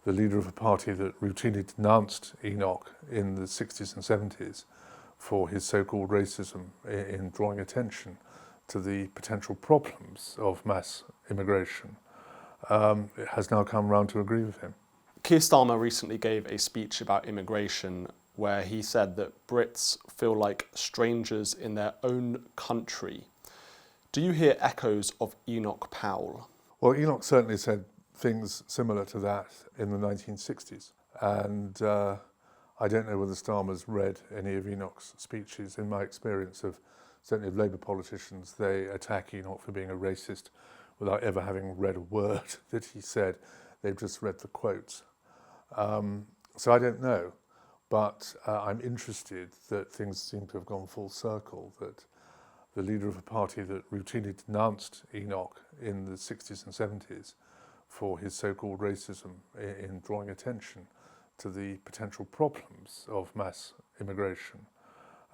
the leader of a party that routinely denounced Enoch in the 60s and 70s for his so-called racism in drawing attention to the potential problems of mass immigration, has now come round to agree with him. Keir Starmer recently gave a speech about immigration where he said that Brits feel like strangers in their own country. Do you hear echoes of Enoch Powell? Well, Enoch certainly said things similar to that in the 1960s. And I don't know whether Starmer's read any of Enoch's speeches. In my experience of certainly of Labour politicians, they attack Enoch for being a racist without ever having read a word that he said. They've just read the quotes. So I don't know, but I'm interested that things seem to have gone full circle, that the leader of a party that routinely denounced Enoch in the 60s and 70s for his so-called racism in drawing attention to the potential problems of mass immigration,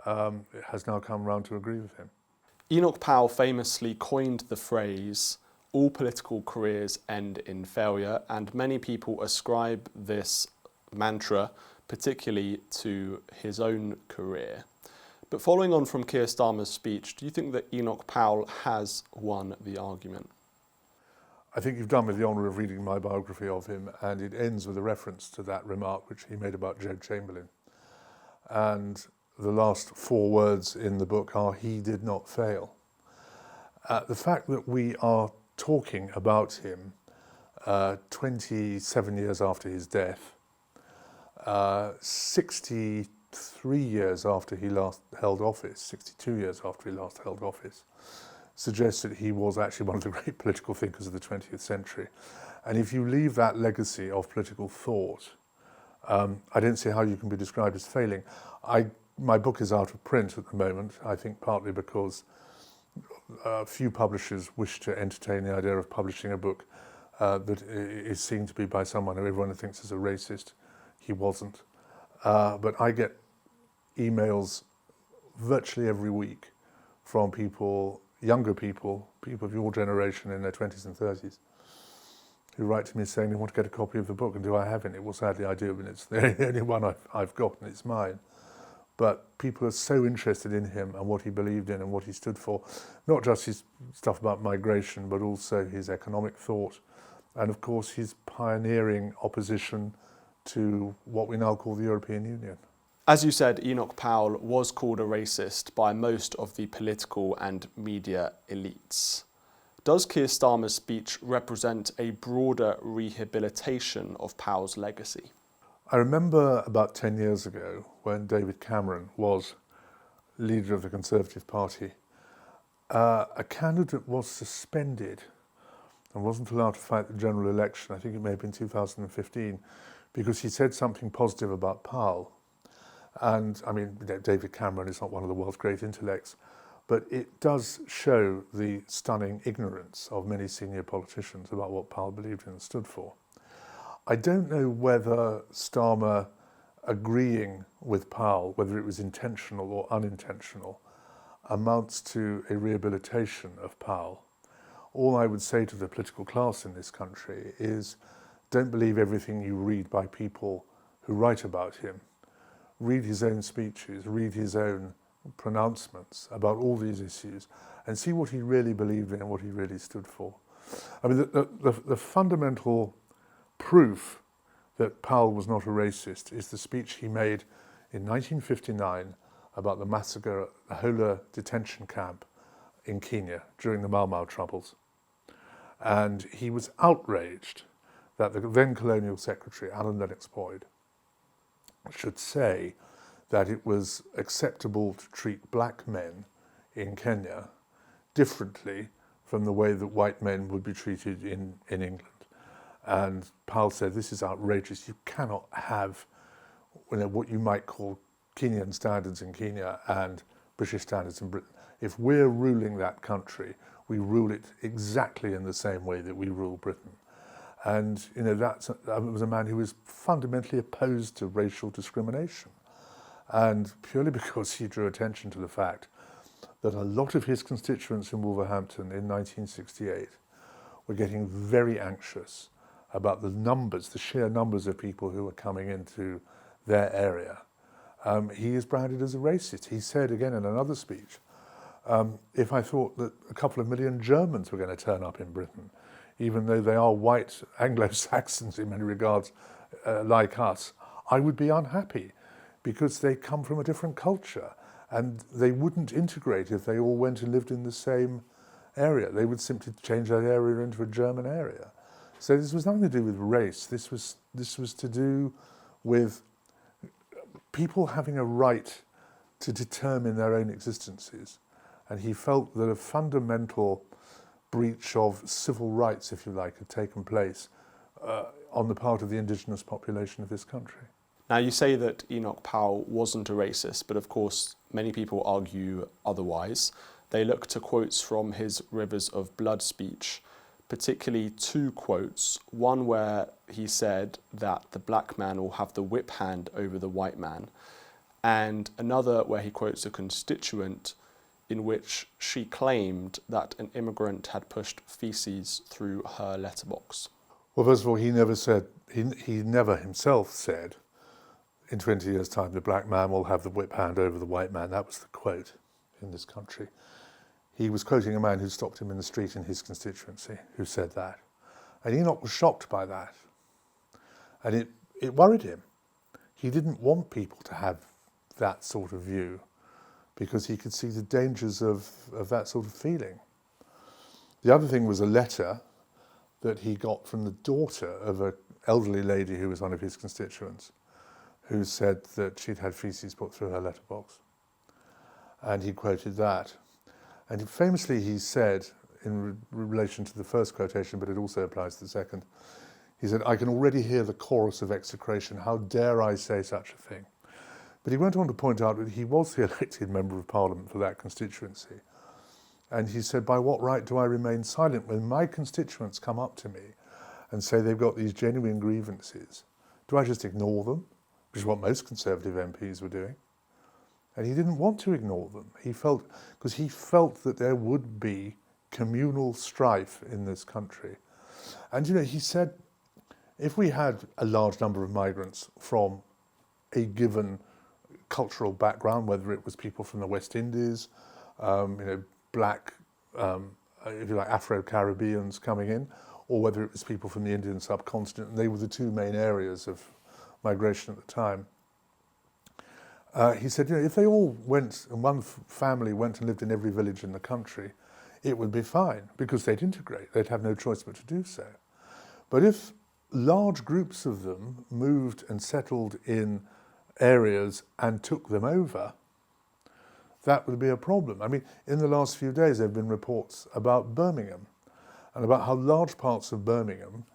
has now come round to agree with him. Enoch Powell famously coined the phrase, "All political careers end in failure," and many people ascribe this mantra particularly to his own career. But following on from Keir Starmer's speech, do you think that Enoch Powell has won the argument? I think you've done me the honour of reading my biography of him, and it ends with a reference to that remark which he made about Joe Chamberlain. And the last 4 words in the book are, "He did not fail." The fact that we are talking about him 27 years after his death, 63 years after he last held office, 62 years after he last held office, suggests that he was actually one of the great political thinkers of the 20th century. And if you leave that legacy of political thought, I don't see how you can be described as failing. My book is out of print at the moment, I think partly because few publishers wish to entertain the idea of publishing a book that is seen to be by someone who everyone thinks is a racist. He wasn't. But I get emails virtually every week from people, younger people of your generation in their 20s and 30s, who write to me saying they want to get a copy of the book, and do I have it? Well, sadly I do, and it's the only one I've got, and it's mine. But people are so interested in him and what he believed in and what he stood for, not just his stuff about migration, but also his economic thought, and of course his pioneering opposition to what we now call the European Union. As you said, Enoch Powell was called a racist by most of the political and media elites. Does Keir Starmer's speech represent a broader rehabilitation of Powell's legacy? I remember about 10 years ago when David Cameron was leader of the Conservative Party, a candidate was suspended and wasn't allowed to fight the general election. I think it may have been 2015, because he said something positive about Powell. And I mean, David Cameron is not one of the world's great intellects, but it does show the stunning ignorance of many senior politicians about what Powell believed in and stood for. I don't know whether Starmer agreeing with Powell, whether it was intentional or unintentional, amounts to a rehabilitation of Powell. All I would say to the political class in this country is, don't believe everything you read by people who write about him. Read his own speeches, read his own pronouncements about all these issues, and see what he really believed in and what he really stood for. I mean, the fundamental proof that Powell was not a racist is the speech he made in 1959 about the massacre at the Hola detention camp in Kenya during the Mau Mau Troubles. And he was outraged that the then colonial secretary, Alan Lennox Boyd, should say that it was acceptable to treat black men in Kenya differently from the way that white men would be treated in England. And Powell said, this is outrageous. You cannot have what you might call Kenyan standards in Kenya and British standards in Britain. If we're ruling that country, we rule it exactly in the same way that we rule Britain. And that was a man who was fundamentally opposed to racial discrimination. And purely because he drew attention to the fact that a lot of his constituents in Wolverhampton in 1968 were getting very anxious about the numbers, the sheer numbers of people who are coming into their area, he is branded as a racist. He said again in another speech, if I thought that a couple of million Germans were going to turn up in Britain, even though they are white Anglo-Saxons in many regards like us, I would be unhappy because they come from a different culture and they wouldn't integrate if they all went and lived in the same area. They would simply change that area into a German area. So this was nothing to do with race. This was to do with people having a right to determine their own existences. And he felt that a fundamental breach of civil rights, if you like, had taken place on the part of the indigenous population of this country. Now, you say that Enoch Powell wasn't a racist, but of course many people argue otherwise. They look to quotes from his Rivers of Blood speech, particularly two quotes, one where he said that the black man will have the whip hand over the white man, and another where he quotes a constituent in which she claimed that an immigrant had pushed feces through her letterbox. Well, first of all, he never himself said, in 20 years' time, the black man will have the whip hand over the white man. That was the quote in this country. He was quoting a man who stopped him in the street in his constituency, who said that. And Enoch was shocked by that. And it worried him. He didn't want people to have that sort of view because he could see the dangers of that sort of feeling. The other thing was a letter that he got from the daughter of an elderly lady who was one of his constituents, who said that she'd had feces put through her letterbox. And he quoted that. And famously he said, in relation to the first quotation, but it also applies to the second, he said, "I can already hear the chorus of execration. How dare I say such a thing?" But he went on to point out that he was the elected member of Parliament for that constituency. And he said, "By what right do I remain silent when my constituents come up to me and say they've got these genuine grievances? Do I just ignore them?" Which is what most Conservative MPs were doing. And he didn't want to ignore them. Because he felt that there would be communal strife in this country. And he said, if we had a large number of migrants from a given cultural background, whether it was people from the West Indies, black, if you like, Afro-Caribbeans coming in, or whether it was people from the Indian subcontinent, and they were the two main areas of migration at the time. He said, if they all went, and one family went and lived in every village in the country, it would be fine, because they'd integrate. They'd have no choice but to do so. But if large groups of them moved and settled in areas and took them over, that would be a problem. I mean, in the last few days, there have been reports about Birmingham, and about how large parts of Birmingham,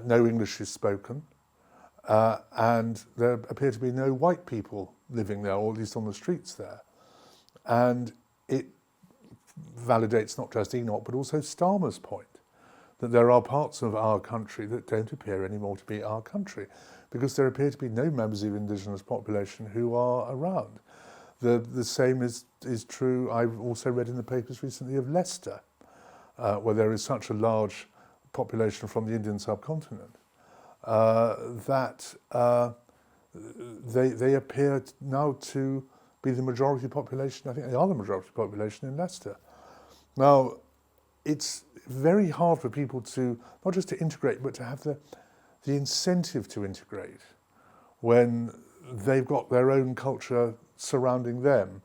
no English is spoken, and there appear to be no white people living there, or at least on the streets there. And it validates not just Enoch, but also Starmer's point, that there are parts of our country that don't appear anymore to be our country, because there appear to be no members of the indigenous population who are around. The same is true, I've also read in the papers recently, of Leicester, where there is such a large population from the Indian subcontinent, that they appear now to be the majority population. I think they are the majority population in Leicester. Now, it's very hard for people to, not just to integrate, but to have the incentive to integrate when they've got their own culture surrounding them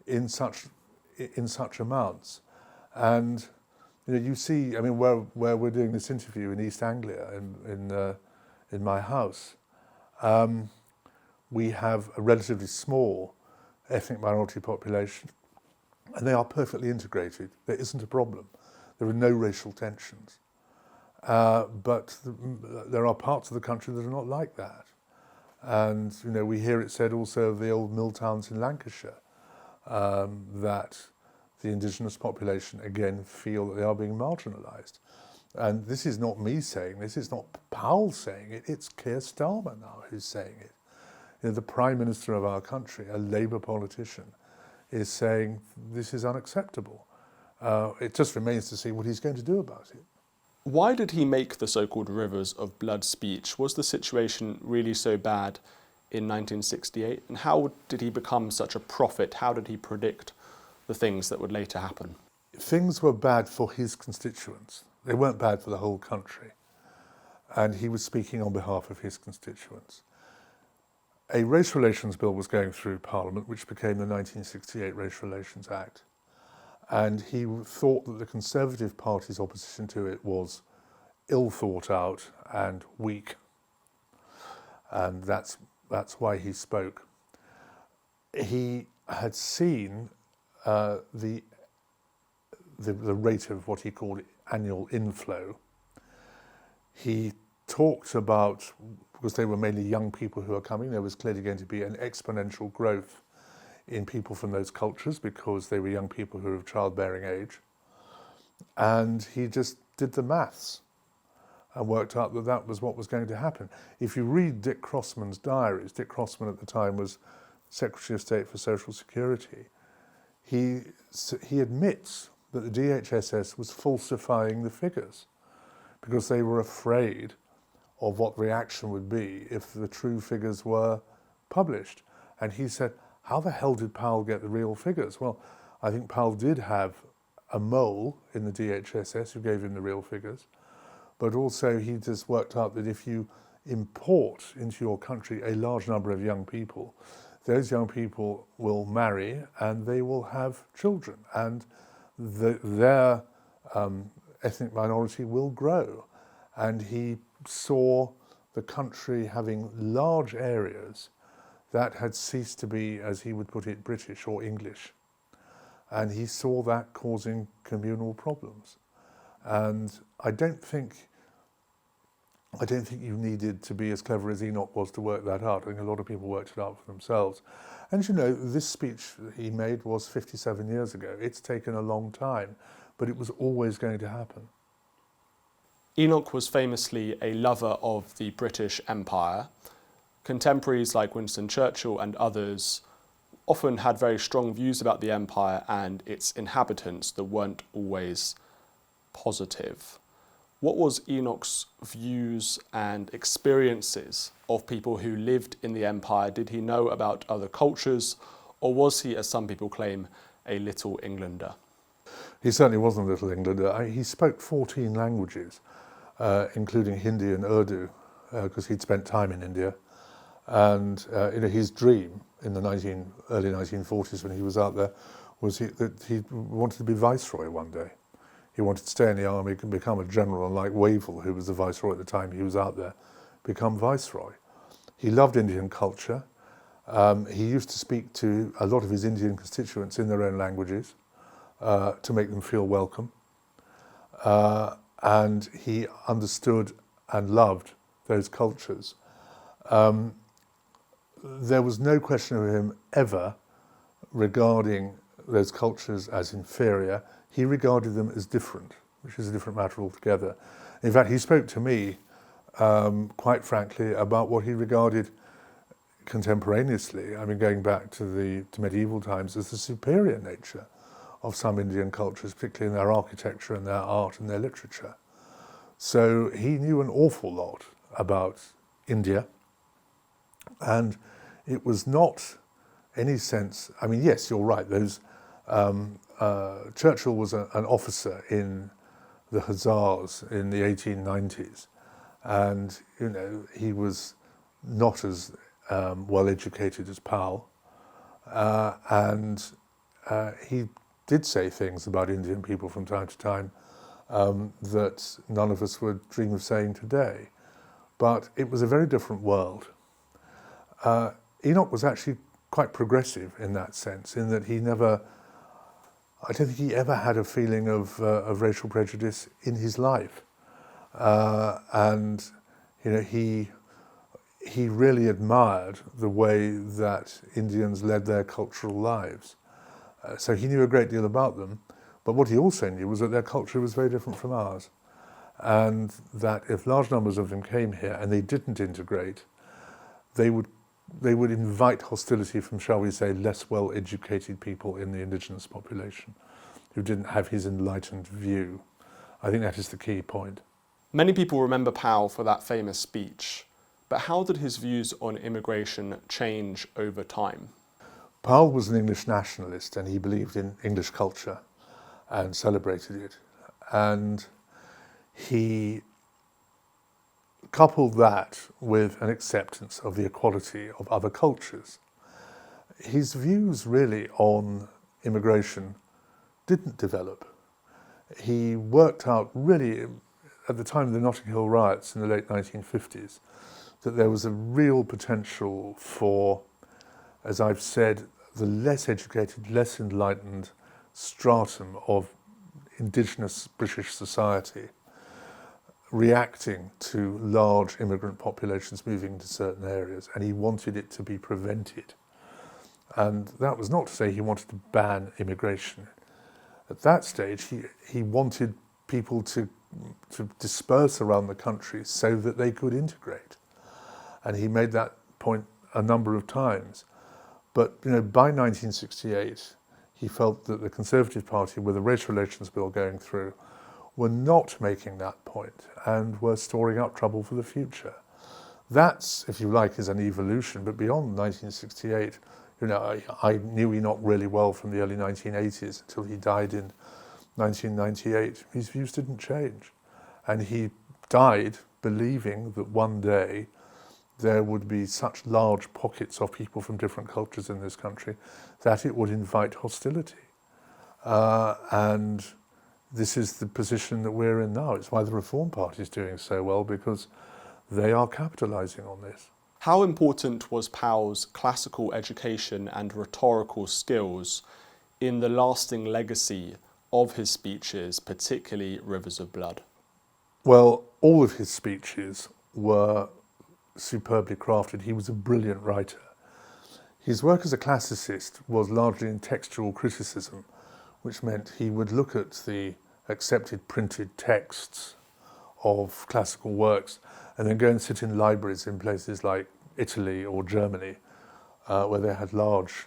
in such amounts. And you see, I mean, where we're doing this interview in East Anglia, in my house, we have a relatively small ethnic minority population, and they are perfectly integrated. There isn't a problem. There are no racial tensions. But there are parts of the country that are not like that. And, we hear it said also of the old mill towns in Lancashire, that the indigenous population, again, feel that they are being marginalised. And this is not me saying this, it's not Powell saying it, it's Keir Starmer now who's saying it. The Prime Minister of our country, a Labour politician, is saying this is unacceptable. It just remains to see what he's going to do about it. Why did he make the so-called rivers of blood speech? Was the situation really so bad in 1968? And how did he become such a prophet? How did he predict the things that would later happen? Things were bad for his constituents. They weren't bad for the whole country. And he was speaking on behalf of his constituents. A race relations bill was going through Parliament, which became the 1968 Race Relations Act. And he thought that the Conservative Party's opposition to it was ill thought out and weak. And that's why he spoke. He had seen the rate of what he called annual inflow. He talked about, because they were mainly young people who were coming, there was clearly going to be an exponential growth in people from those cultures because they were young people who were of childbearing age. And he just did the maths and worked out that that was what was going to happen. If you read Dick Crossman's diaries, Dick Crossman at the time was Secretary of State for Social Security, he admits that the DHSS was falsifying the figures because they were afraid of what reaction would be if the true figures were published. And he said, how the hell did Powell get the real figures? Well, I think Powell did have a mole in the DHSS who gave him the real figures, but also he just worked out that if you import into your country a large number of young people, those young people will marry and they will have children, and their ethnic minority will grow. And he saw the country having large areas that had ceased to be, as he would put it, British or English. And he saw that causing communal problems. And I don't think you needed to be as clever as Enoch was to work that out. I think a lot of people worked it out for themselves. And you know, this speech that he made was 57 years ago. It's taken a long time, but it was always going to happen. Enoch was famously a lover of the British Empire. Contemporaries like Winston Churchill and others often had very strong views about the empire and its inhabitants that weren't always positive. What was Enoch's views and experiences of people who lived in the empire? Did he know about other cultures, or was he, as some people claim, a little Englander? He certainly wasn't a little Englander. He spoke 14 languages, including Hindi and Urdu, because he'd spent time in India. And his dream in the early 1940s when he was out there was that he wanted to be viceroy one day. He wanted to stay in the army and become a general, and like Wavell, who was the viceroy at the time he was out there, become viceroy. He loved Indian culture. He used to speak to a lot of his Indian constituents in their own languages to make them feel welcome. And he understood and loved those cultures. There was no question of him ever regarding those cultures as inferior. He regarded them as different, which is a different matter altogether. In fact, he spoke to me, quite frankly, about what he regarded contemporaneously, I mean, going back to medieval times, as the superior nature of some Indian cultures, particularly in their architecture and their art and their literature. So he knew an awful lot about India. And it was not any sense, I mean, yes, you're right, those, Churchill was an officer in the Hussars in the 1890s. And, you know, he was not as well educated as Powell. And he did say things about Indian people from time to time that none of us would dream of saying today. But it was a very different world. Enoch was actually quite progressive in that sense, in that he never, I don't think he ever had a feeling of racial prejudice in his life. And, you know, he really admired the way that Indians led their cultural lives. So he knew a great deal about them, but what he also knew was that their culture was very different from ours. And that if large numbers of them came here and they didn't integrate, they would invite hostility from, shall we say, less well-educated people in the indigenous population who didn't have his enlightened view. I think that is the key point. Many people remember Powell for that famous speech, but how did his views on immigration change over time? Powell was an English nationalist and he believed in English culture and celebrated it. And he coupled that with an acceptance of the equality of other cultures. His views really on immigration didn't develop. He worked out really, at the time of the Notting Hill riots in the late 1950s, that there was a real potential for, as I've said, the less educated, less enlightened stratum of indigenous British society reacting to large immigrant populations moving to certain areas, and he wanted it to be prevented. And that was not to say he wanted to ban immigration. At that stage, he wanted people to disperse around the country so that they could integrate. And he made that point a number of times. But by 1968, he felt that the Conservative Party, with the Race Relations Bill going through, were not making that point and were storing up trouble for the future. That's, if you like, is an evolution. But beyond 1968, I knew Enoch really well from the early 1980s until he died in 1998. His views didn't change. And he died believing that one day there would be such large pockets of people from different cultures in this country that it would invite hostility. And this is the position that we're in now. It's why the Reform Party is doing so well, because they are capitalising on this. How important was Powell's classical education and rhetorical skills in the lasting legacy of his speeches, particularly Rivers of Blood? Well, all of his speeches were superbly crafted. He was a brilliant writer. His work as a classicist was largely in textual criticism, which meant he would look at the accepted printed texts of classical works and then go and sit in libraries in places like Italy or Germany, where they had large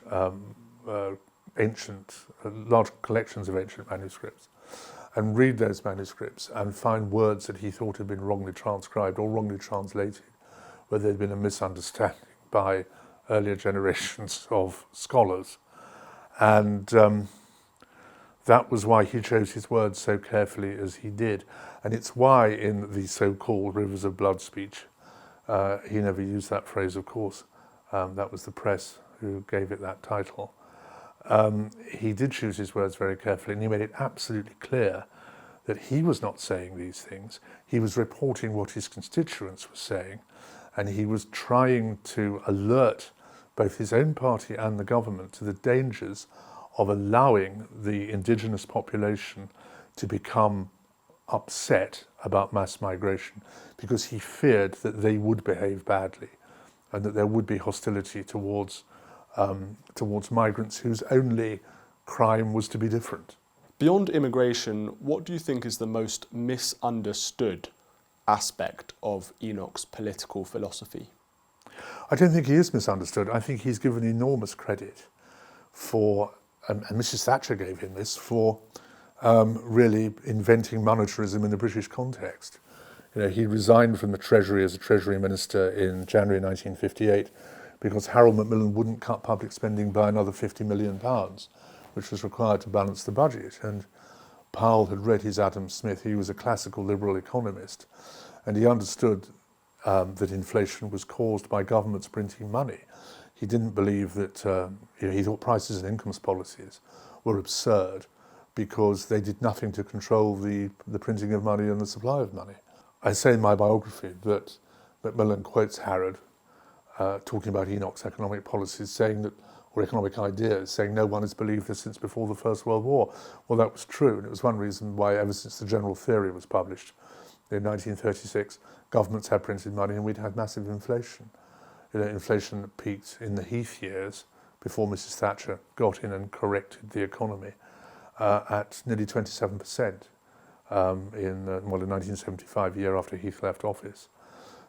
collections of ancient manuscripts, and read those manuscripts and find words that he thought had been wrongly transcribed or wrongly translated, where there'd been a misunderstanding by earlier generations of scholars. And that was why he chose his words so carefully as he did. And it's why in the so-called Rivers of Blood speech, he never used that phrase, of course. That was the press who gave it that title. He did choose his words very carefully, and he made it absolutely clear that he was not saying these things. He was reporting what his constituents were saying, and he was trying to alert both his own party and the government to the dangers of allowing the indigenous population to become upset about mass migration, because he feared that they would behave badly and that there would be hostility towards migrants whose only crime was to be different. Beyond immigration, what do you think is the most misunderstood aspect of Enoch's political philosophy? I don't think he is misunderstood. I think he's given enormous credit for, and Mrs. Thatcher gave him this, for really inventing monetarism in the British context. He resigned from the Treasury as a Treasury Minister in January 1958 because Harold Macmillan wouldn't cut public spending by another £50 million, which was required to balance the budget. And Powell had read his Adam Smith. He was a classical liberal economist, and he understood that inflation was caused by governments printing money. He didn't believe that, he thought prices and incomes policies were absurd because they did nothing to control the printing of money and the supply of money. I say in my biography that Macmillan quotes Harrod talking about Enoch's economic policies, saying that, or economic ideas, saying no one has believed this since before the First World War. Well, that was true, and it was one reason why ever since the General Theory was published in 1936, governments had printed money and we'd had massive inflation. Inflation peaked in the Heath years before Mrs. Thatcher got in and corrected the economy at nearly 27% in 1975, year after Heath left office.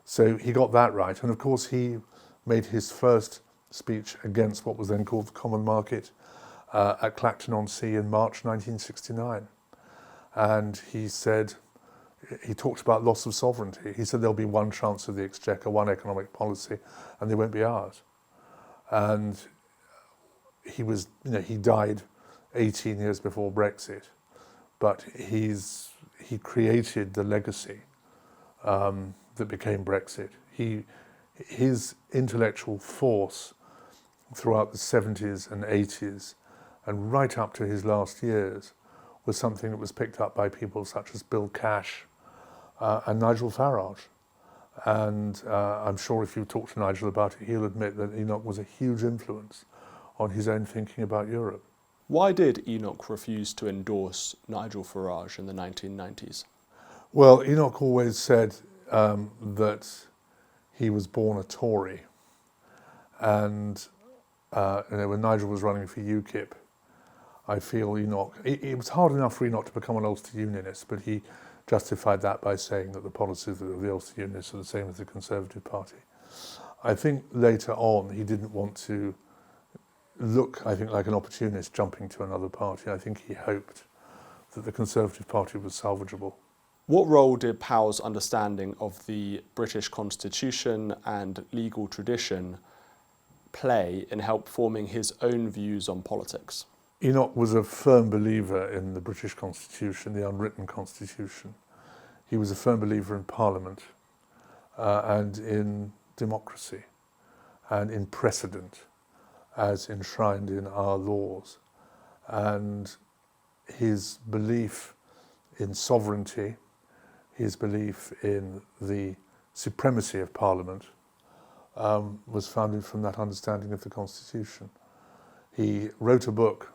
So he got that right, and of course he made his first speech against what was then called the Common Market at Clacton-on-Sea in March 1969. And he said, he talked about loss of sovereignty. He said there'll be one chance of the exchequer, one economic policy, and they won't be ours. And he died 18 years before Brexit, but he created the legacy that became Brexit. His intellectual force throughout the 70s and 80s and right up to his last years was something that was picked up by people such as Bill Cash and Nigel Farage. And I'm sure if you talk to Nigel about it, he'll admit that Enoch was a huge influence on his own thinking about Europe. Why did Enoch refuse to endorse Nigel Farage in the 1990s? Well, Enoch always said that he was born a Tory. And when Nigel was running for UKIP, I feel Enoch, it was hard enough for Enoch to become an Ulster Unionist, but he justified that by saying that the policies of the Ulster Unionists are the same as the Conservative Party. I think later on he didn't want to look, like an opportunist jumping to another party. I think he hoped that the Conservative Party was salvageable. What role did Powell's understanding of the British Constitution and legal tradition play in help forming his own views on politics? Enoch was a firm believer in the British Constitution, the unwritten Constitution. He was a firm believer in Parliament and in democracy and in precedent as enshrined in our laws. And his belief in sovereignty, his belief in the supremacy of Parliament was founded from that understanding of the Constitution. He wrote a book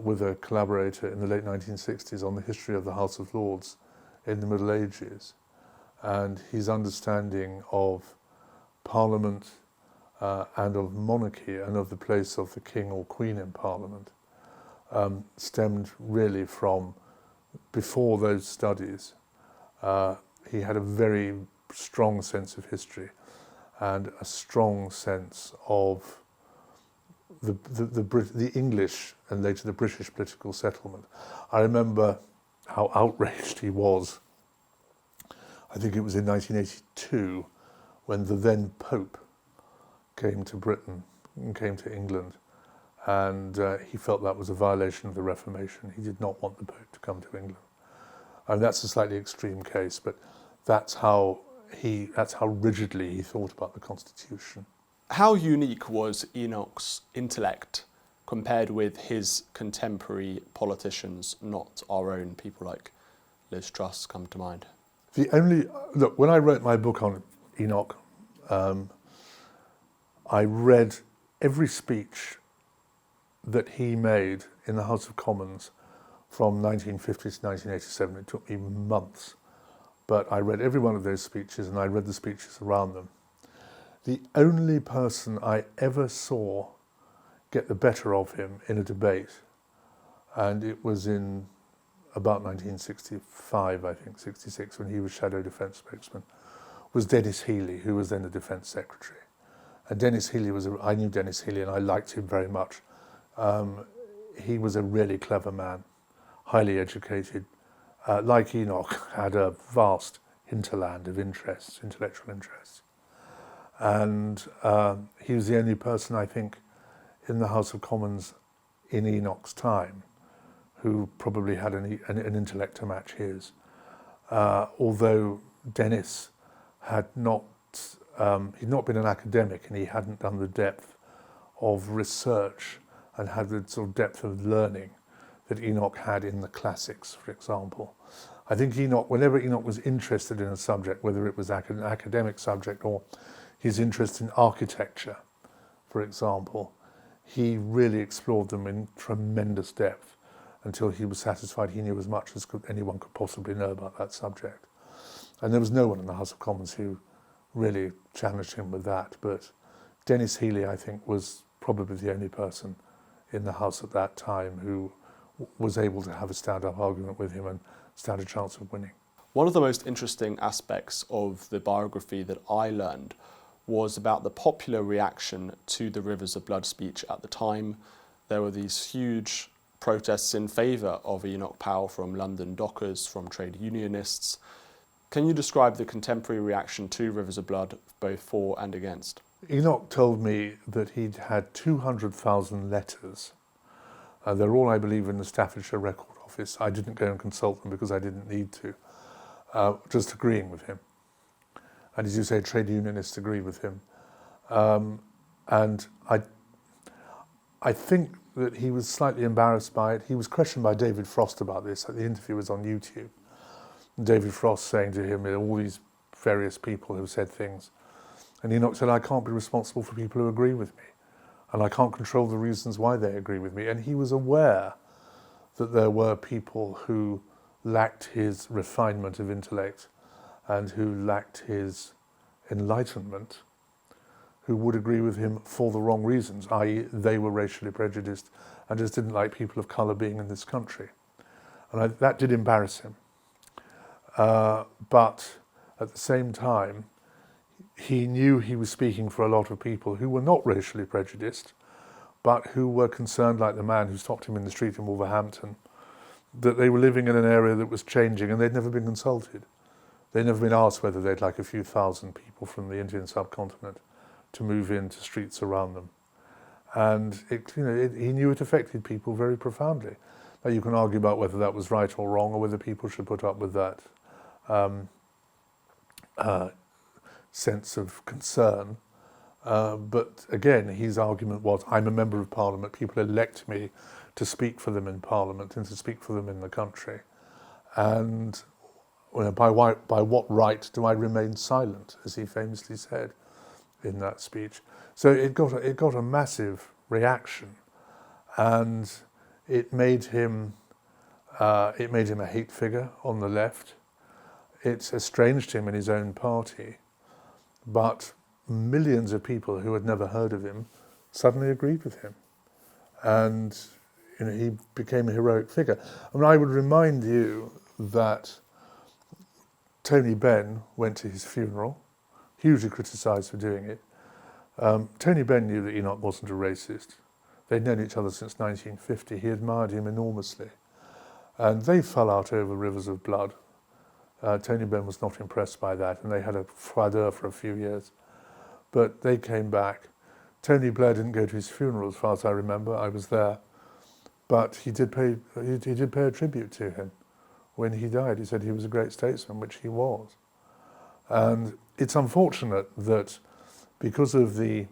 with a collaborator in the late 1960s on the history of the House of Lords in the Middle Ages, and his understanding of Parliament and of monarchy and of the place of the King or Queen in Parliament stemmed really from before those studies. He had a very strong sense of history and a strong sense of the English and later the British political settlement. I remember how outraged he was. I think it was in 1982 when the then Pope came to Britain and came to England, and he felt that was a violation of the Reformation. He did not want the Pope to come to England. And that's a slightly extreme case, but that's how rigidly he thought about the Constitution. How unique was Enoch's intellect compared with his contemporary politicians, not our own, people like Liz Truss come to mind? When I wrote my book on Enoch, I read every speech that he made in the House of Commons from 1950 to 1987. It took me months, but I read every one of those speeches and I read the speeches around them. The only person I ever saw get the better of him in a debate, and it was in about 1965, I think, 66, when he was Shadow Defence Spokesman, was Dennis Healey, who was then the Defence Secretary. And Dennis Healey I knew Dennis Healey and I liked him very much. He was a really clever man, highly educated, like Enoch, had a vast hinterland of interests, intellectual interests. And he was the only person, I think, in the House of Commons in Enoch's time who probably had an intellect to match his. Although Dennis had he'd not been an academic and he hadn't done the depth of research and had the sort of depth of learning that Enoch had in the classics, for example. I think whenever Enoch was interested in a subject, whether it was an academic subject or his interest in architecture, for example, he really explored them in tremendous depth until he was satisfied he knew as much as anyone could possibly know about that subject. And there was no one in the House of Commons who really challenged him with that. But Dennis Healey, I think, was probably the only person in the House at that time who was able to have a stand-up argument with him and stand a chance of winning. One of the most interesting aspects of the biography that I learned was about the popular reaction to the Rivers of Blood speech at the time. There were these huge protests in favour of Enoch Powell from London dockers, from trade unionists. Can you describe the contemporary reaction to Rivers of Blood, both for and against? Enoch told me that he'd had 200,000 letters. They're all, I believe, in the Staffordshire Record Office. I didn't go and consult them because I didn't need to, just agreeing with him. And as you say, trade unionists agree with him. And I think that he was slightly embarrassed by it. He was questioned by David Frost about this. The interview was on YouTube. David Frost saying to him, all these various people who said things. And Enoch said, I can't be responsible for people who agree with me. And I can't control the reasons why they agree with me. And he was aware that there were people who lacked his refinement of intellect and who lacked his enlightenment, who would agree with him for the wrong reasons, i.e. they were racially prejudiced and just didn't like people of colour being in this country. And that did embarrass him. But at the same time, he knew he was speaking for a lot of people who were not racially prejudiced, but who were concerned, like the man who stopped him in the street in Wolverhampton, that they were living in an area that was changing and they'd never been consulted. They'd never been asked whether they'd like a few thousand people from the Indian subcontinent to move into streets around them. And he knew it affected people very profoundly. Now you can argue about whether that was right or wrong, or whether people should put up with that sense of concern. But again, his argument was, I'm a member of Parliament, people elect me to speak for them in Parliament and to speak for them in the country. And by what right do I remain silent, as he famously said in that speech. So it got a massive reaction, and it made him a hate figure on the left. It estranged him in his own party, but millions of people who had never heard of him suddenly agreed with him, and he became a heroic figure. I mean, I would remind you that Tony Benn went to his funeral, hugely criticised for doing it. Tony Benn knew that Enoch wasn't a racist. They'd known each other since 1950. He admired him enormously. And they fell out over Rivers of Blood. Tony Benn was not impressed by that, and they had a froid for a few years. But they came back. Tony Blair didn't go to his funeral, as far as I remember. I was there. But he did pay a tribute to him when he died. He said he was a great statesman, which he was. And it's unfortunate that because of the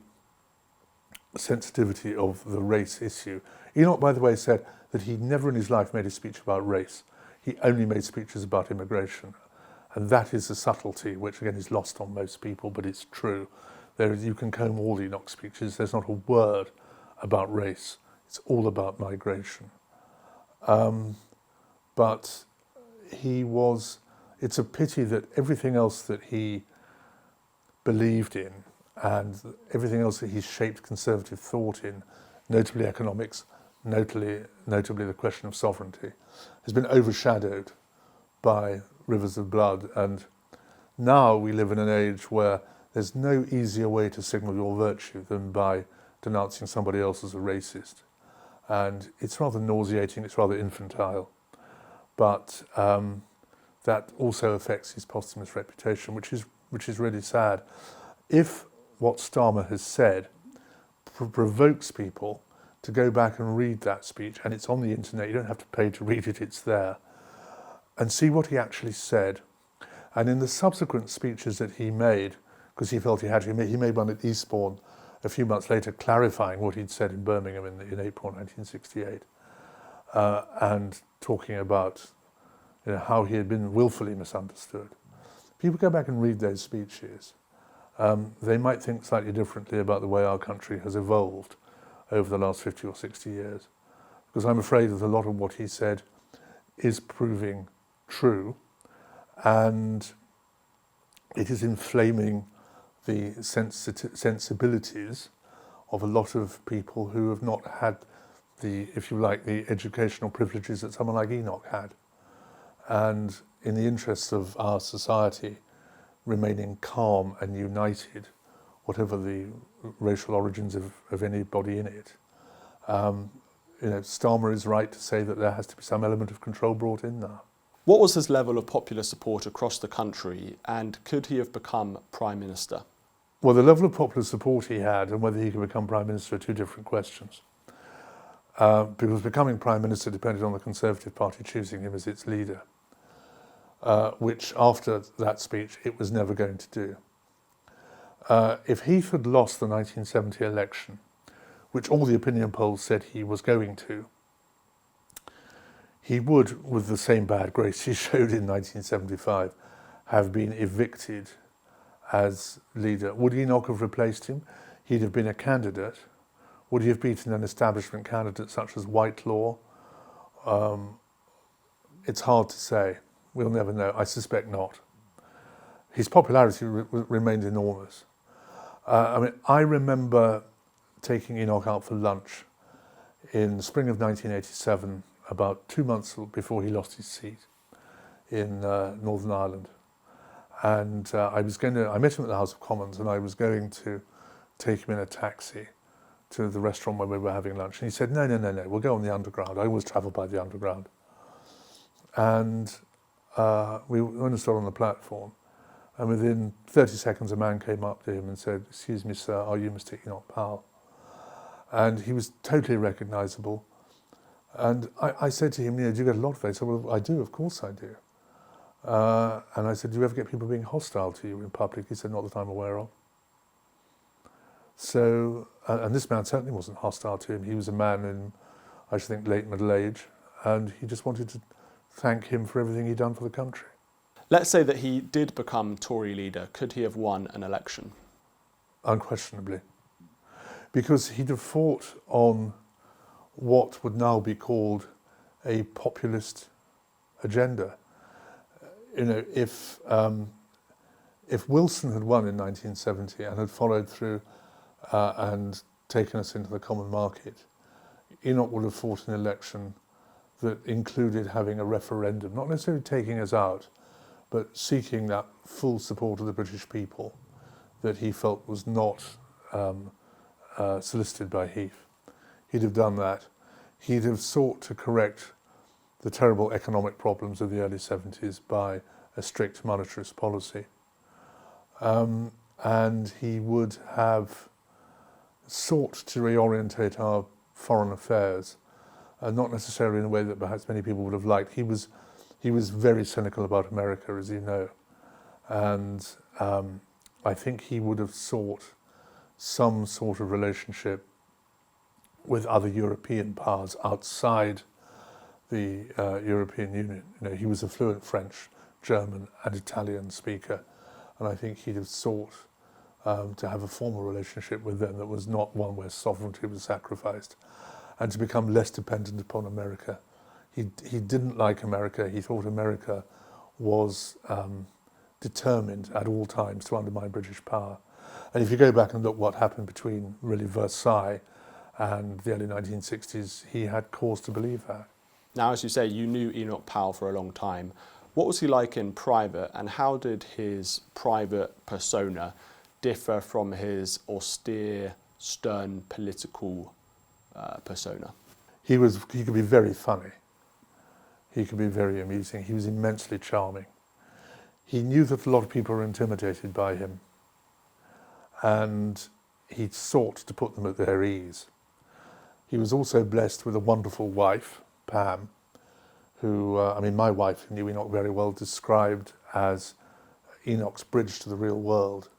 sensitivity of the race issue, Enoch, by the way, said that he never in his life made a speech about race. He only made speeches about immigration. And that is a subtlety which, again, is lost on most people, but it's true. You can comb all Enoch speeches. There's not a word about race. It's all about migration. But it's a pity that everything else that he believed in and everything else that he shaped conservative thought in, notably economics, notably the question of sovereignty, has been overshadowed by Rivers of Blood. And now we live in an age where there's no easier way to signal your virtue than by denouncing somebody else as a racist. And it's rather nauseating, it's rather infantile. But that also affects his posthumous reputation, which is really sad. If what Starmer has said provokes people to go back and read that speech, and it's on the internet, you don't have to pay to read it, it's there, and see what he actually said. And in the subsequent speeches that he made, because he felt he had to, he made one at Eastbourne a few months later clarifying what he'd said in Birmingham in April 1968, and talking about how he had been willfully misunderstood. People go back and read those speeches. They might think slightly differently about the way our country has evolved over the last 50 or 60 years. Because I'm afraid that a lot of what he said is proving true, and it is inflaming the sensibilities of a lot of people who have not had the educational privileges that someone like Enoch had. And in the interests of our society remaining calm and united, whatever the racial origins of anybody in it, Starmer is right to say that there has to be some element of control brought in now. What was his level of popular support across the country, and could he have become Prime Minister? Well, the level of popular support he had and whether he could become Prime Minister are two different questions. Because becoming Prime Minister depended on the Conservative Party choosing him as its leader, which after that speech it was never going to do. If Heath had lost the 1970 election, which all the opinion polls said he was going to, he would, with the same bad grace he showed in 1975, have been evicted as leader. Would Enoch have replaced him? He'd have been a candidate. Would he have beaten an establishment candidate such as Whitelaw? It's hard to say. We'll never know. I suspect not. His popularity remained enormous. I remember taking Enoch out for lunch in the spring of 1987, about 2 months before he lost his seat in Northern Ireland. And I met him at the House of Commons, and I was going to take him in a taxi to the restaurant where we were having lunch. And he said, no, we'll go on the Underground. I always travel by the Underground. And we went and stood on the platform. And within 30 seconds, a man came up to him and said, excuse me, sir, are you Mr. Enoch Powell? And he was totally recognisable. And I said to him, do you get a lot of it? He said, well, I do, of course I do. And I said, do you ever get people being hostile to you in public? He said, not that I'm aware of. So, and this man certainly wasn't hostile to him. He was a man in, I should think, late middle age, and he just wanted to thank him for everything he'd done for the country. Let's say that he did become Tory leader. Could he have won an election? Unquestionably. Because he'd have fought on what would now be called a populist agenda. If Wilson had won in 1970 and had followed through and taken us into the common market, Enoch would have fought an election that included having a referendum, not necessarily taking us out, but seeking that full support of the British people that he felt was not solicited by Heath. He'd have done that. He'd have sought to correct the terrible economic problems of the early 70s by a strict monetarist policy. And he would have sought to reorientate our foreign affairs, not necessarily in a way that perhaps many people would have liked. He was very cynical about America, as you know. And I think he would have sought some sort of relationship with other European powers outside the European Union. He was a fluent French, German and Italian speaker, and I think he'd have sought to have a formal relationship with them that was not one where sovereignty was sacrificed, and to become less dependent upon America. He didn't like America. He thought America was determined at all times to undermine British power. And if you go back and look what happened between really Versailles and the early 1960s, he had cause to believe that. Now, as you say, you knew Enoch Powell for a long time. What was he like in private, and how did his private persona differ from his austere, stern political persona? He could be very funny. He could be very amusing. He was immensely charming. He knew that a lot of people were intimidated by him, and he sought to put them at their ease. He was also blessed with a wonderful wife, Pam, who, my wife, who knew Enoch very well, described as Enoch's bridge to the real world.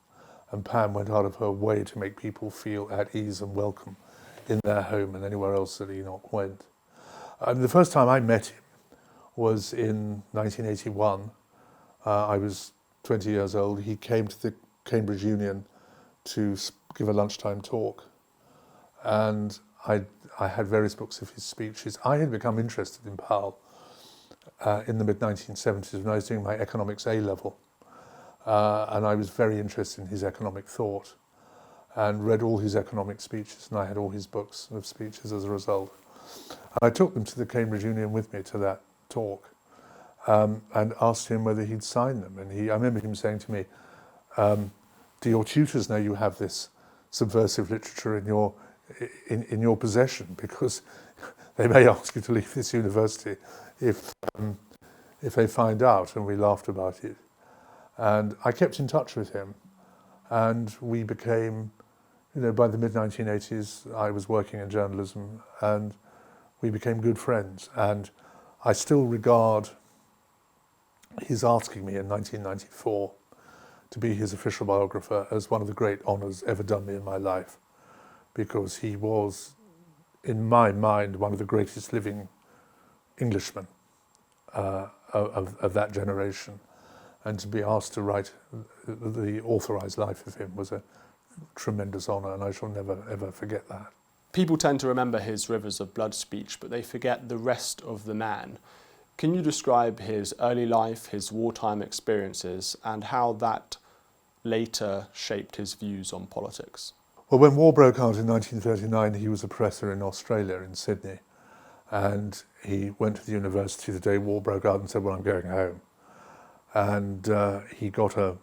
And Pam went out of her way to make people feel at ease and welcome in their home and anywhere else that Enoch went. The first time I met him was in 1981. I was 20 years old. He came to the Cambridge Union to give a lunchtime talk. And I had various books of his speeches. I had become interested in Powell in the mid-1970s when I was doing my economics A-level. And I was very interested in his economic thought and read all his economic speeches, and I had all his books of speeches as a result. I took them to the Cambridge Union with me to that talk and asked him whether he'd sign them. And I remember him saying to me, do your tutors know you have this subversive literature in in your possession, because they may ask you to leave this university if they find out. And we laughed about it. And I kept in touch with him, and we became, by the mid-1980s, I was working in journalism, and we became good friends. And I still regard his asking me in 1994 to be his official biographer as one of the great honours ever done me in my life, because he was, in my mind, one of the greatest living Englishmen of that generation. And to be asked to write the authorised life of him was a tremendous honour, and I shall never, ever forget that. People tend to remember his Rivers of Blood speech, but they forget the rest of the man. Can you describe his early life, his wartime experiences, and how that later shaped his views on politics? Well, when war broke out in 1939, he was a professor in Australia, in Sydney. And he went to the university the day war broke out and said, well, I'm going home. And he got a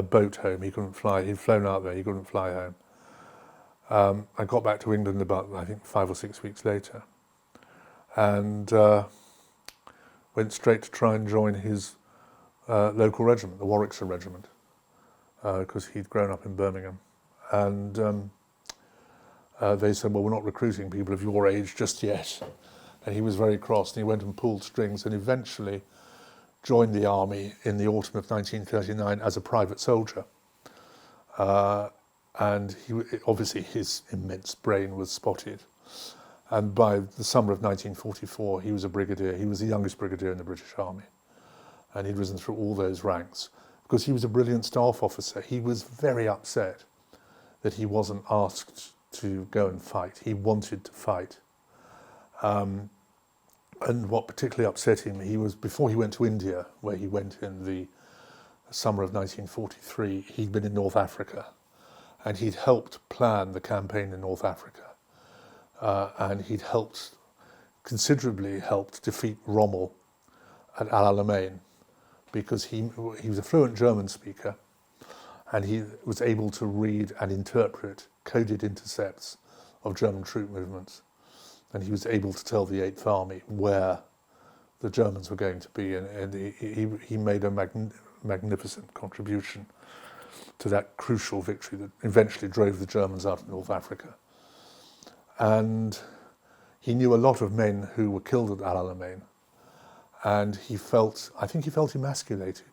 boat home. He couldn't fly. He'd flown out there. He couldn't fly home. I got back to England about, I think, 5 or 6 weeks later. And went straight to try and join his local regiment, the Warwickshire Regiment, because he'd grown up in Birmingham. And they said, well, we're not recruiting people of your age just yet. And he was very cross, and he went and pulled strings and eventually joined the army in the autumn of 1939 as a private soldier. And obviously his immense brain was spotted. And by the summer of 1944, he was a brigadier. He was the youngest brigadier in the British Army. And he'd risen through all those ranks. Because he was a brilliant staff officer, he was very upset that he wasn't asked to go and fight. He wanted to fight. And what particularly upset him, before he went to India, where he went in the summer of 1943, he'd been in North Africa, and he'd helped plan the campaign in North Africa. And he'd considerably helped defeat Rommel at Al Alamein, because he was a fluent German speaker, and he was able to read and interpret coded intercepts of German troop movements. And he was able to tell the Eighth Army where the Germans were going to be, and he made a magnificent contribution to that crucial victory that eventually drove the Germans out of North Africa. And he knew a lot of men who were killed at Al Alamein, and I think he felt emasculated.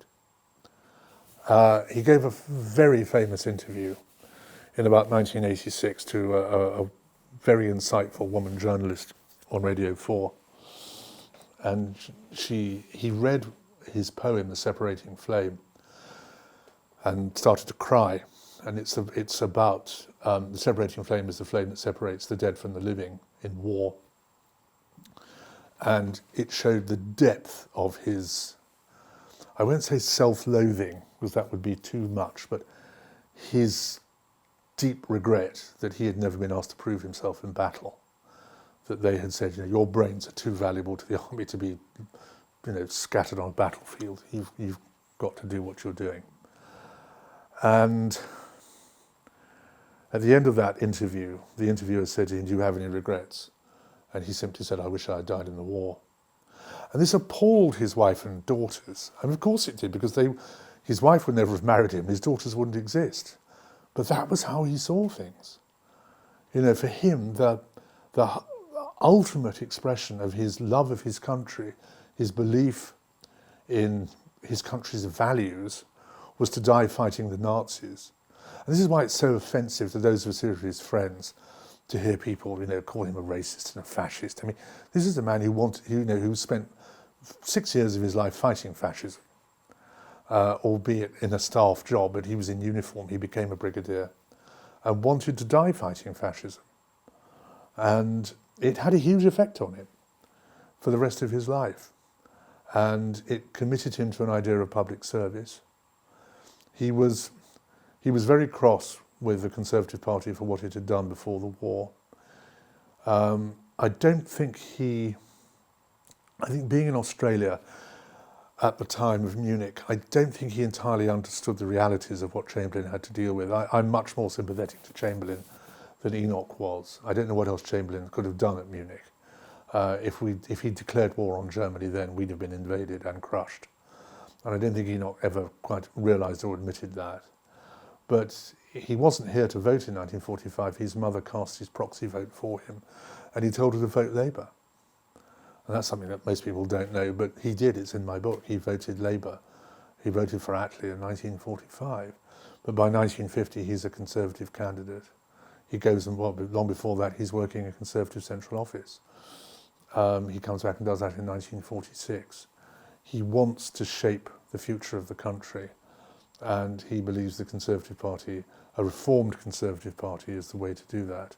He gave a very famous interview in about 1986 to a very insightful woman journalist on Radio 4. And he read his poem, The Separating Flame, and started to cry. And it's about, the separating flame is the flame that separates the dead from the living in war. And it showed the depth of his, I won't say self-loathing, because that would be too much, but his deep regret that he had never been asked to prove himself in battle. That they had said, your brains are too valuable to the army to be, scattered on a battlefield. You've got to do what you're doing. And at the end of that interview, the interviewer said to him, do you have any regrets? And he simply said, I wish I had died in the war. And this appalled his wife and daughters. And of course it did, because his wife would never have married him, his daughters wouldn't exist. But that was how he saw things. For him, the ultimate expression of his love of his country, his belief in his country's values, was to die fighting the Nazis. And this is why it's so offensive to those of us who are his friends to hear people, call him a racist and a fascist. I mean, this is a man who spent 6 years of his life fighting fascism, albeit in a staff job, but he was in uniform. He became a brigadier and wanted to die fighting fascism. And it had a huge effect on him for the rest of his life. And it committed him to an idea of public service. He was very cross with the Conservative Party for what it had done before the war. I think being in Australia at the time of Munich, I don't think he entirely understood the realities of what Chamberlain had to deal with. I'm much more sympathetic to Chamberlain than Enoch was. I don't know what else Chamberlain could have done at Munich. If he declared war on Germany then, we'd have been invaded and crushed. And I don't think Enoch ever quite realised or admitted that. But he wasn't here to vote in 1945. His mother cast his proxy vote for him, and he told her to vote Labour. And that's something that most people don't know, but he did. It's in my book. He voted Labour. He voted for Attlee in 1945. But by 1950, he's a Conservative candidate. He goes and, well, long before that, he's working in Conservative Central Office. He comes back and does that in 1946. He wants to shape the future of the country, and he believes the Conservative Party, a reformed Conservative Party, is the way to do that.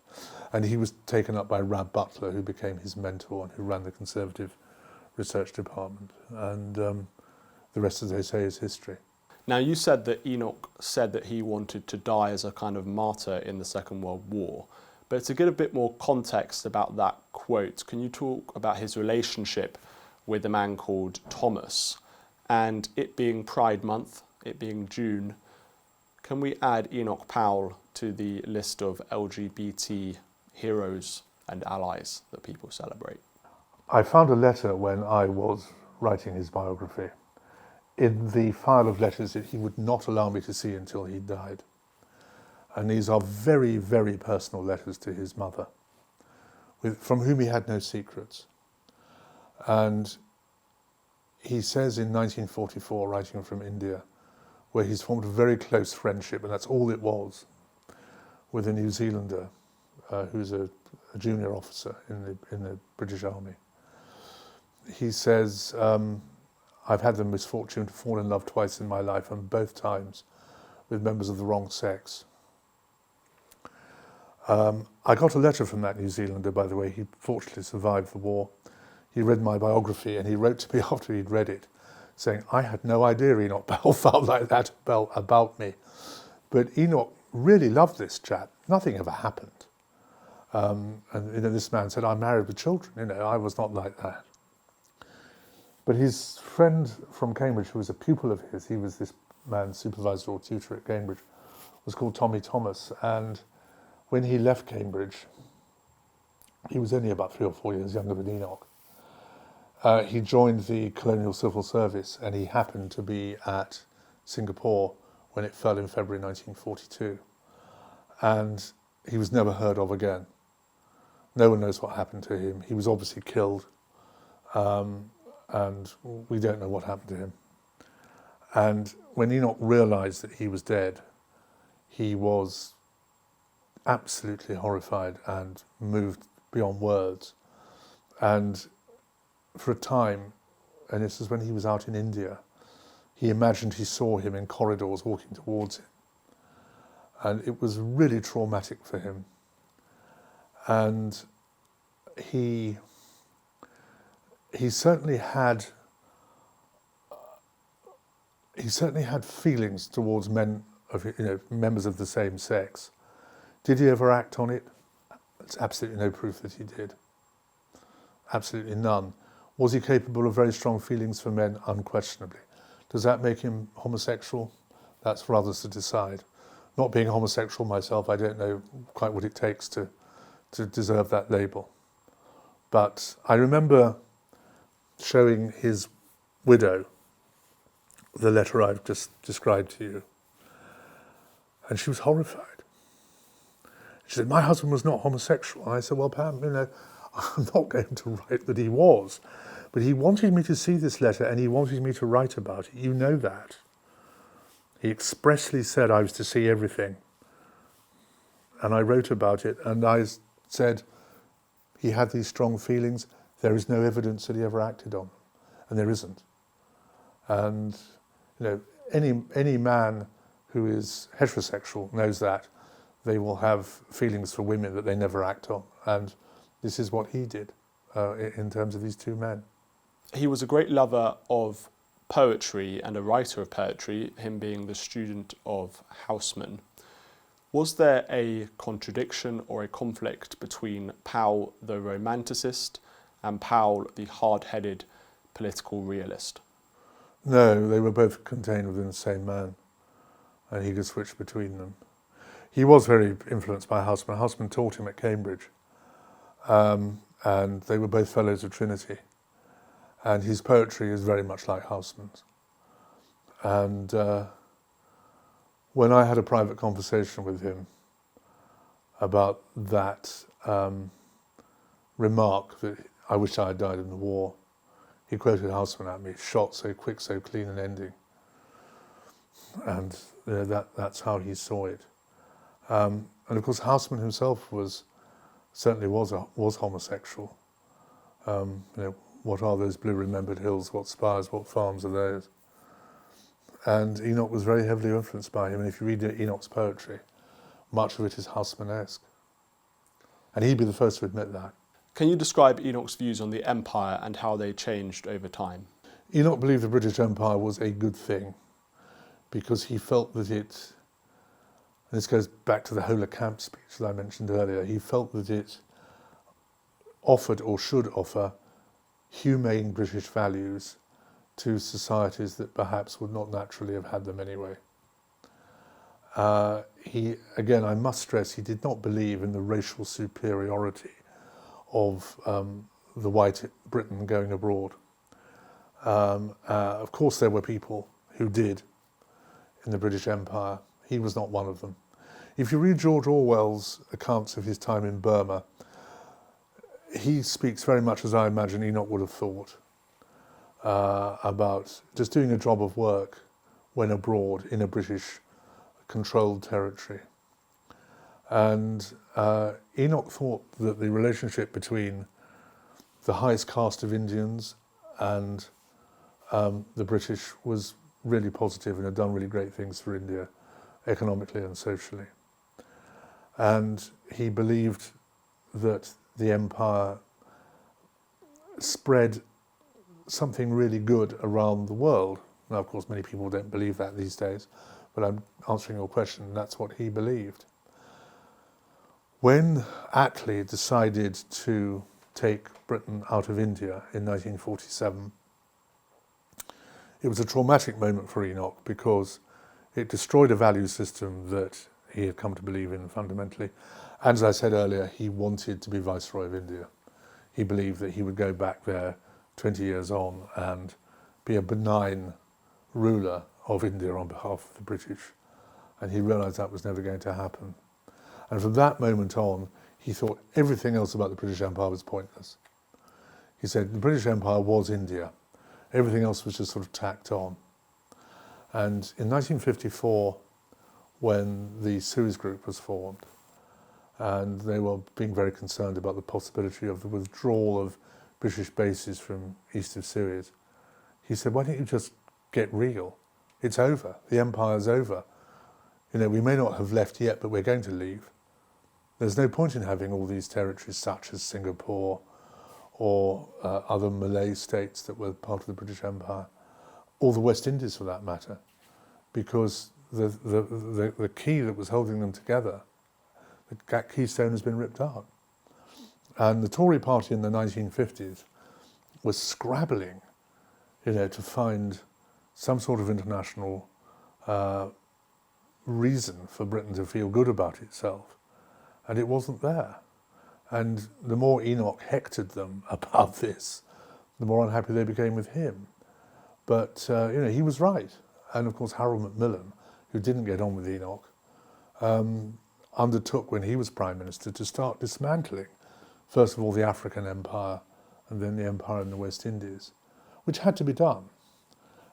And he was taken up by Rab Butler, who became his mentor and who ran the Conservative Research Department. And the rest, as they say, is history. Now, you said that Enoch said that he wanted to die as a kind of martyr in the Second World War. But to get a bit more context about that quote, can you talk about his relationship with a man called Thomas? And it being Pride Month, it being June, can we add Enoch Powell to the list of LGBT heroes and allies that people celebrate? I found a letter when I was writing his biography in the file of letters that he would not allow me to see until he died. And these are very, very personal letters to his mother, from whom he had no secrets. And he says in 1944, writing from India, where he's formed a very close friendship, and that's all it was, with a New Zealander who's a junior officer in the British Army. He says, I've had the misfortune to fall in love twice in my life, and both times with members of the wrong sex. I got a letter from that New Zealander, by the way. He fortunately survived the war. He read my biography, and he wrote to me after he'd read it, saying, I had no idea Enoch Powell felt like that about me. But Enoch really loved this chap. Nothing ever happened. And this man said, I'm married with children. I was not like that. But his friend from Cambridge, who was a pupil of his, he was this man's supervisor or tutor at Cambridge, was called Tommy Thomas. And when he left Cambridge, he was only about 3 or 4 years younger than Enoch. He joined the Colonial Civil Service, and he happened to be at Singapore when it fell in February 1942. And he was never heard of again. No one knows what happened to him. He was obviously killed, and we don't know what happened to him. And when Enoch realised that he was dead, he was absolutely horrified and moved beyond words. And for a time, and this is when he was out in India, he imagined he saw him in corridors walking towards him. And it was really traumatic for him. And he certainly had feelings towards men of, members of the same sex. Did he ever act on it? There's absolutely no proof that he did. Absolutely none. Was he capable of very strong feelings for men? Unquestionably. Does that make him homosexual? That's for others to decide. Not being homosexual myself, I don't know quite what it takes to deserve that label. But I remember showing his widow the letter I've just described to you, and she was horrified. She said, my husband was not homosexual. And I said, well, Pam, I'm not going to write that he was, but he wanted me to see this letter and he wanted me to write about it. You know that. He expressly said I was to see everything. And I wrote about it, and I said he had these strong feelings. There is no evidence that he ever acted on them, and there isn't. And any man who is heterosexual knows that. They will have feelings for women that they never act on. And this is what he did in terms of these two men. He was a great lover of poetry and a writer of poetry, him being the student of Haussmann. Was there a contradiction or a conflict between Powell, the Romanticist, and Powell, the hard-headed political realist? No, they were both contained within the same man, and he could switch between them. he was very influenced by Houseman. Houseman taught him at Cambridge, and they were both fellows of Trinity. And his poetry is very much like Houseman's. And when I had a private conversation with him about that remark that I wish I had died in the war, he quoted Houseman at me, "Shot so quick, so clean an ending." And that's how he saw it. And of course, Houseman himself certainly was homosexual. What are those blue remembered hills? What spires? What farms are those? And Enoch was very heavily influenced by him. And if you read Enoch's poetry, much of it is Houseman-esque. And he'd be the first to admit that. Can you describe Enoch's views on the empire and how they changed over time? Enoch believed the British Empire was a good thing because he felt that it, and this goes back to the Hola Camp speech that I mentioned earlier, he felt that it offered or should offer humane British values to societies that perhaps would not naturally have had them anyway. Again, I must stress, he did not believe in the racial superiority of the white Britain going abroad. Of course, there were people who did in the British Empire. He was not one of them. If you read George Orwell's accounts of his time in Burma, he speaks very much as I imagine Enoch would have thought about just doing a job of work when abroad in a British controlled territory. And Enoch thought that the relationship between the highest caste of Indians and the British was really positive and had done really great things for India economically and socially. And he believed that the empire spread something really good around the world. Now, of course, many people don't believe that these days, but I'm answering your question, and that's what he believed. When Attlee decided to take Britain out of India in 1947, it was a traumatic moment for Enoch because it destroyed a value system that he had come to believe in fundamentally. And as I said earlier, he wanted to be Viceroy of India. He believed that he would go back there 20 years on and be a benign ruler of India on behalf of the British. And he realised that was never going to happen. And from that moment on, he thought everything else about the British Empire was pointless. He said the British Empire was India. Everything else was just sort of tacked on. And in 1954, when the Suez Group was formed, and they were being very concerned about the possibility of the withdrawal of British bases from east of Suez, he said, why don't you just get real? It's over. The empire's over. We may not have left yet, but we're going to leave. There's no point in having all these territories such as Singapore or other Malay states that were part of the British Empire, or the West Indies for that matter, because the key that was holding them together, that keystone has been ripped out. And the Tory party in the 1950s was scrabbling, to find some sort of international reason for Britain to feel good about itself. And it wasn't there. And the more Enoch hectored them about this, the more unhappy they became with him. But, he was right. And of course, Harold Macmillan, who didn't get on with Enoch, undertook when he was Prime Minister to start dismantling, first of all, the African Empire and then the empire in the West Indies, which had to be done.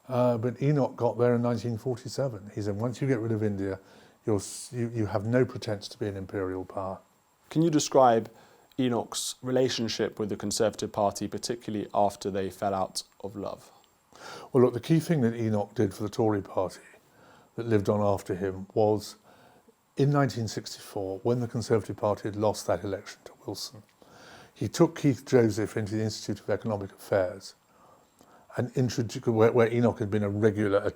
But Enoch got there in 1947. He said, once you get rid of India, you have no pretense to be an imperial power. Can you describe Enoch's relationship with the Conservative Party, particularly after they fell out of love? Well, look, the key thing that Enoch did for the Tory party that lived on after him was in 1964, when the Conservative Party had lost that election to Wilson, he took Keith Joseph into the Institute of Economic Affairs and introduced, where Enoch had been a regular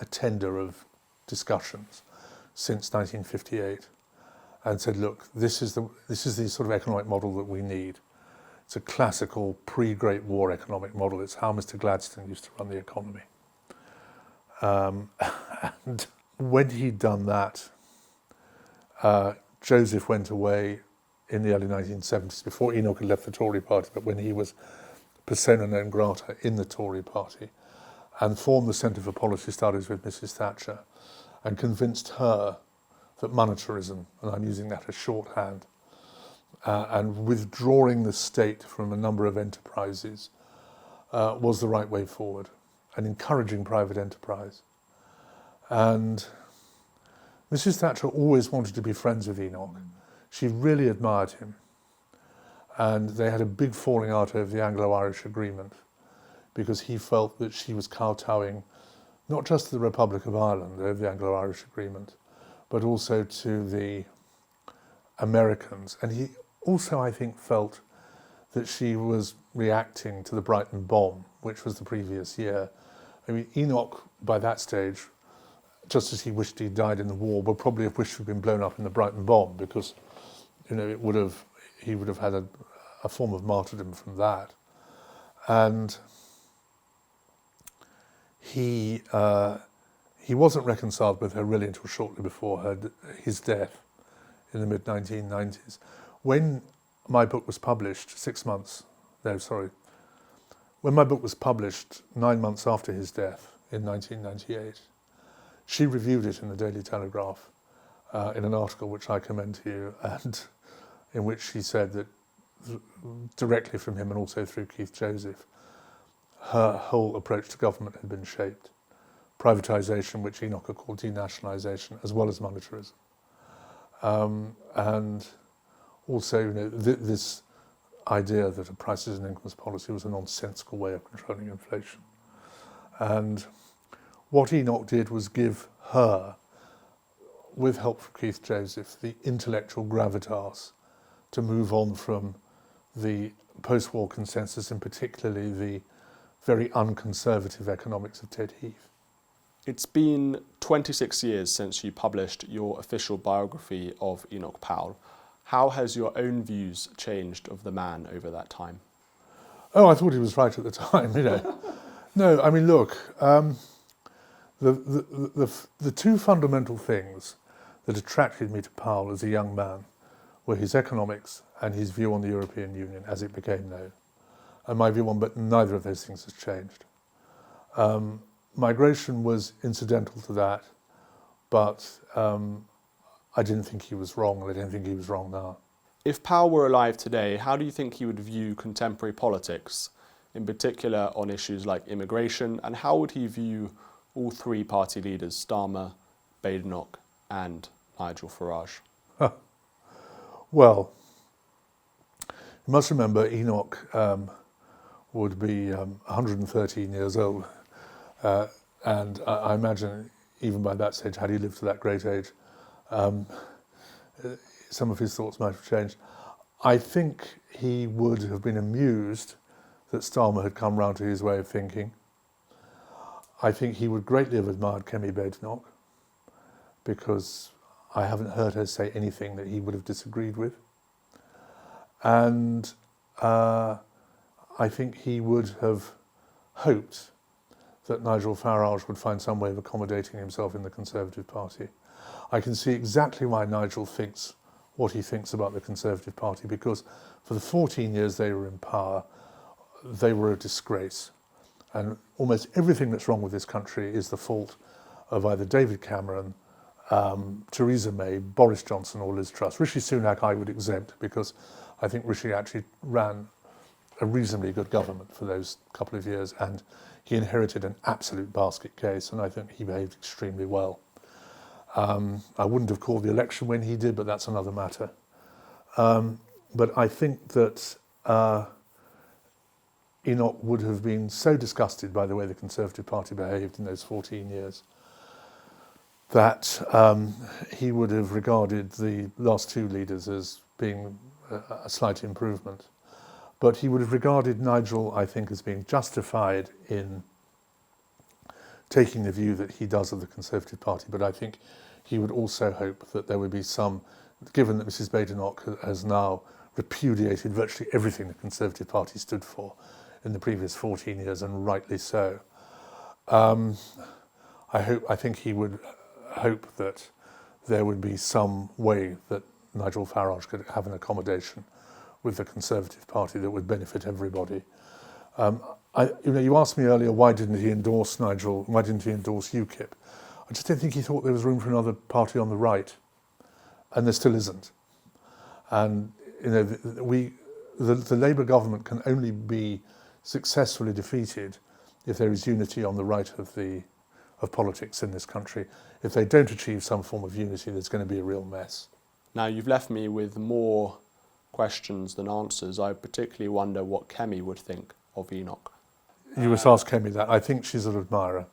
attender of discussions since 1958, and said, look, this is the sort of economic model that we need. It's a classical pre-Great War economic model. It's how Mr. Gladstone used to run the economy. And when he'd done that, Joseph went away in the early 1970s, before Enoch had left the Tory party, but when he was persona non grata in the Tory party, and formed the Centre for Policy Studies with Mrs. Thatcher, and convinced her that monetarism, and I'm using that as shorthand, and withdrawing the state from a number of enterprises was the right way forward, and encouraging private enterprise. And Mrs. Thatcher always wanted to be friends with Enoch. She really admired him. And they had a big falling out over the Anglo-Irish agreement, because he felt that she was kowtowing not just to the Republic of Ireland over the Anglo-Irish agreement, but also to the Americans. And he also, I think, felt that she was reacting to the Brighton bomb, which was the previous year. I mean, Enoch, by that stage, just as he wished he died in the war, would probably have wished he'd been blown up in the Brighton bomb, because, he would have had a form of martyrdom from that. And he wasn't reconciled with her really until shortly before his death in the mid-1990s. When my book was published, when my book was published 9 months after his death in 1998, she reviewed it in the Daily Telegraph in an article which I commend to you, and in which she said that directly from him and also through Keith Joseph, her whole approach to government had been shaped. Privatisation, which Enoch had called denationalisation, as well as monetarism. And also, this idea that a prices and incomes policy was a nonsensical way of controlling inflation. And what Enoch did was give her, with help from Keith Joseph, the intellectual gravitas to move on from the post-war consensus, and particularly the very unconservative economics of Ted Heath. It's been 26 years since you published your official biography of Enoch Powell. How has your own views changed of the man over that time? Oh, I thought he was right at the time, No, I mean, look, the two fundamental things that attracted me to Powell as a young man were his economics and his view on the European Union as it became known. And my view on, but neither of those things has changed. Migration was incidental to that, but I didn't think he was wrong, and I don't think he was wrong now. If Powell were alive today, how do you think he would view contemporary politics, in particular on issues like immigration, and how would he view all three party leaders, Starmer, Badenoch and Nigel Farage? Well, you must remember Enoch would be 113 years old, and I imagine even by that stage, had he lived to that great age, some of his thoughts might have changed. I think he would have been amused that Starmer had come round to his way of thinking. I think he would greatly have admired Kemi Badenoch, because I haven't heard her say anything that he would have disagreed with. And I think he would have hoped that Nigel Farage would find some way of accommodating himself in the Conservative Party. I can see exactly why Nigel thinks what he thinks about the Conservative Party, because for the 14 years they were in power, they were a disgrace. And almost everything that's wrong with this country is the fault of either David Cameron, Theresa May, Boris Johnson or Liz Truss. Rishi Sunak I would exempt, because I think Rishi actually ran a reasonably good government for those couple of years, and he inherited an absolute basket case, and I think he behaved extremely well. I wouldn't have called the election when he did, but that's another matter. But I think that Enoch would have been so disgusted by the way the Conservative Party behaved in those 14 years that he would have regarded the last two leaders as being a slight improvement. But he would have regarded Nigel, I think, as being justified in taking the view that he does of the Conservative Party. But I think he would also hope that there would be some, given that Mrs. Badenoch has now repudiated virtually everything the Conservative Party stood for in the previous 14 years, and rightly so. I think he would hope that there would be some way that Nigel Farage could have an accommodation with the Conservative Party that would benefit everybody. You asked me earlier, why didn't he endorse UKIP? I just don't think he thought there was room for another party on the right, and there still isn't. And the Labour government can only be successfully defeated if there is unity on the right of politics in this country. If they don't achieve some form of unity, there's going to be a real mess. Now, you've left me with more questions than answers. I particularly wonder what Kemi would think of Enoch. You must ask Kemi that. I think she's an admirer.